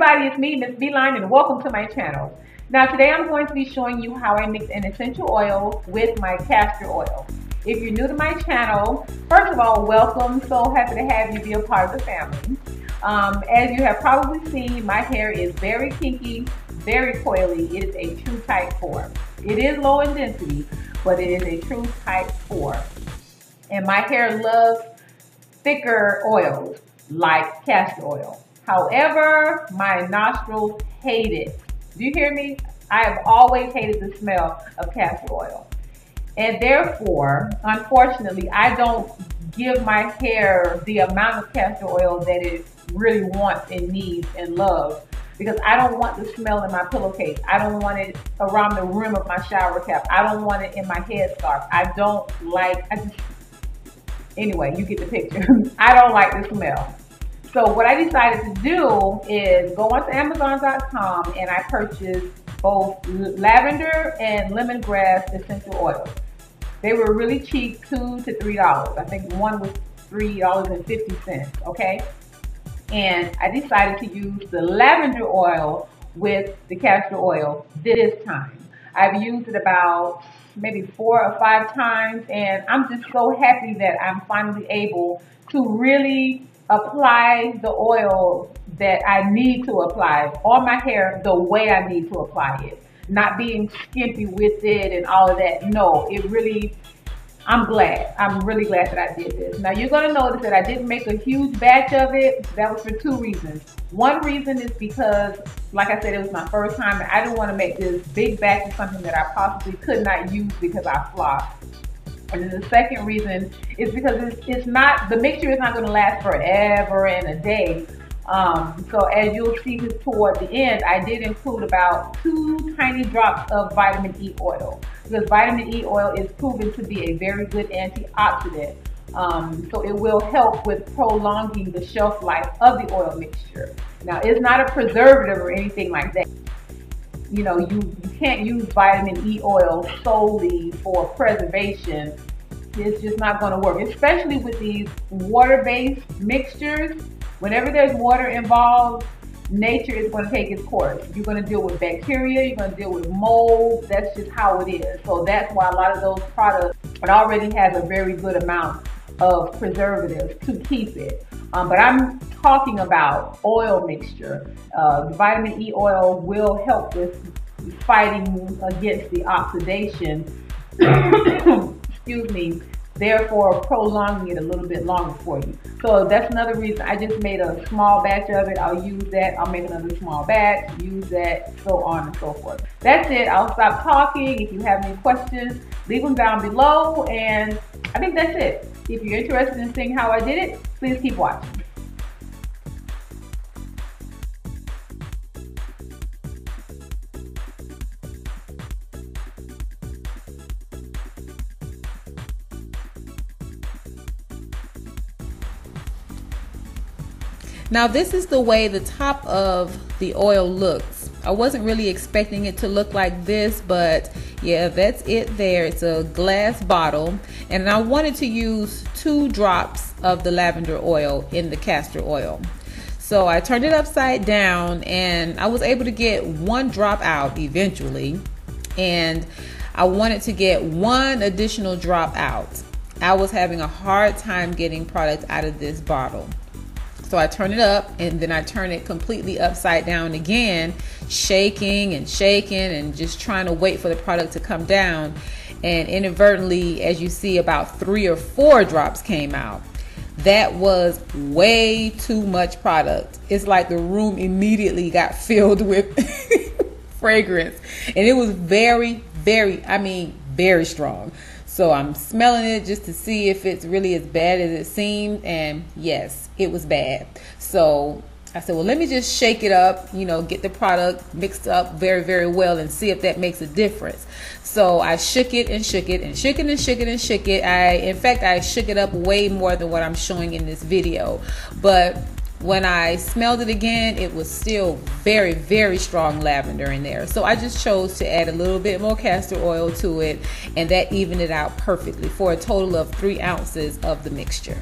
everybody, it's me, MissBeeline, and welcome to my channel. Now today I'm going to be showing you how I mix an essential oil with my castor oil. If you're new to my channel, first of all, welcome. So happy to have you be a part of the family. As you have probably seen, my hair is very kinky, very coily. It is a true type 4. It is low in density, but it is a true type 4. And my hair loves thicker oils like castor oil. However, my nostrils hate it. Do you hear me? I have always hated the smell of castor oil. And therefore, unfortunately, I don't give my hair the amount of castor oil that it really wants and needs and loves, because I don't want the smell in my pillowcase. I don't want it around the rim of my shower cap. I don't want it in my headscarf. Anyway, you get the picture. I don't like the smell. So what I decided to do is go onto Amazon.com and I purchased both lavender and lemongrass essential oils. They were really cheap, $2 to $3. I think one was $3.50, okay? And I decided to use the lavender oil with the castor oil this time. I've used it about maybe 4 or 5 times, and I'm just so happy that I'm finally able to really apply the oil that I need to apply on my hair the way I need to apply it. Not being skimpy with it and all of that. No, it really, I'm really glad that I did this. Now you're going to notice that I didn't make a huge batch of it. That was for 2 reasons. One reason is because, like I said, it was my first time and I didn't want to make this big batch of something that I possibly could not use because I flopped. And then the second reason is because the mixture is not going to last forever and a day. So as you'll see toward the end, I did include about 2 tiny drops of vitamin E oil, because vitamin E oil is proven to be a very good antioxidant. So it will help with prolonging the shelf life of the oil mixture. Now, it's not a preservative or anything like that. You know, you can't use vitamin E oil solely for preservation. It's just not going to work, especially with these water-based mixtures. Whenever there's water involved, nature is going to take its course. You're going to deal with bacteria, you're going to deal with mold. That's just how it is. So that's why a lot of those products, it already has a very good amount of preservatives to keep it. But I'm talking about oil mixture. Vitamin E oil will help with fighting against the oxidation, excuse me, therefore prolonging it a little bit longer for you. So that's another reason I just made a small batch of it. I'll use that, I'll make another small batch, use that, so on and so forth. That's it. I'll stop talking. If you have any questions, leave them down below, and I think that's it. If you're interested in seeing how I did it, please keep watching. Now this is the way the top of the oil looks. I wasn't really expecting it to look like this, but yeah, that's it there. It's a glass bottle, and I wanted to use 2 drops of the lavender oil in the castor oil. So I turned it upside down and I was able to get 1 drop out eventually, and I wanted to get 1 additional drop out. I was having a hard time getting product out of this bottle. So I turn it up and then I turn it completely upside down again, shaking and shaking and just trying to wait for the product to come down. And inadvertently, as you see, about 3 or 4 drops came out. That was way too much product. It's like the room immediately got filled with fragrance. And it was very, very strong. So I'm smelling it just to see if it's really as bad as it seemed, and yes, it was bad. So I said, well, let me just shake it up, you know, get the product mixed up very, very well and see if that makes a difference. So I shook it and shook it and shook it and shook it and shook it. In fact, I shook it up way more than what I'm showing in this video. But when I smelled it again, it was still very, very strong lavender in there. So I just chose to add a little bit more castor oil to it, and that evened it out perfectly for a total of 3 ounces of the mixture.